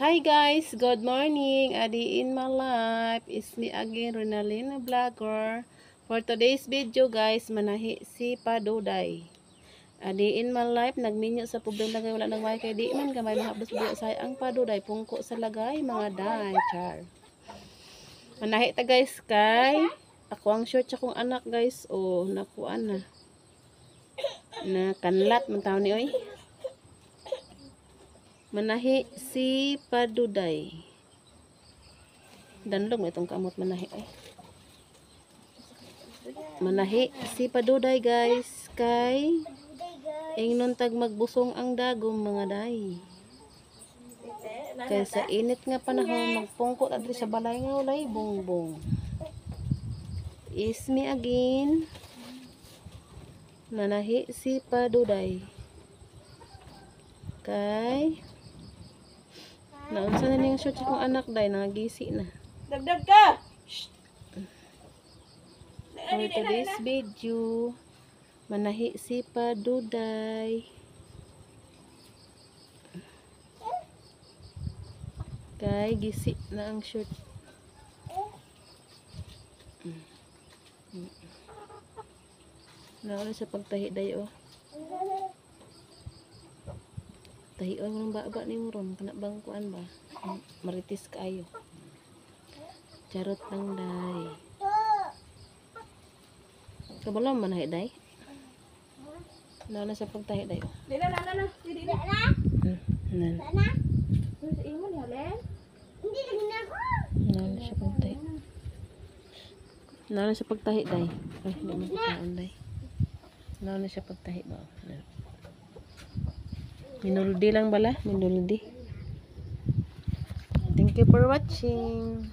Hi guys, good morning. Adi in my life is me again, Ronalina Vlogger. For today's video guys, manahi si Paduday. Adi in my life, nagminyo sa pubeng lagay, wala nang kay di man gamay mahabdos buya say ang Paduday, pungko sa lagay mga day, char. Manahi ta guys kay ako ang short sa kong anak guys. Oh, nakuan na kanlat man taon ni oy. Manahi si Paduday. Danlong itong kamot manahi ay. Manahi si Paduday guys kay ingnon tag magbusong ang dagom mga day. Kay sa init nga panahon magpungkot adri sa balay nga ulay bongbong. Is me again. Manahi si Paduday. Kay naunsa na ning short kong anak day nangagisi na. Dagdag ka. For today's video, manahi si Paduday. Kay gisi na ang short. Nauna sa pagtahi day oh. Tahion ng baba ni Muron, kana bang kuan ba? Maritis kaayo. Charot lang day. Kabalo man hay day. Na sa pagtahi day. Dili na. Dili na. Nan. Na. Sa imo ni Helen. Hindi lagi na ako. Na sa pagtahi. Na sa pagtahi day. Ay, hindi mo pagkaon day. Na sa pagtahi ba? Minuldi lang bala, minuldi. Thank you for watching.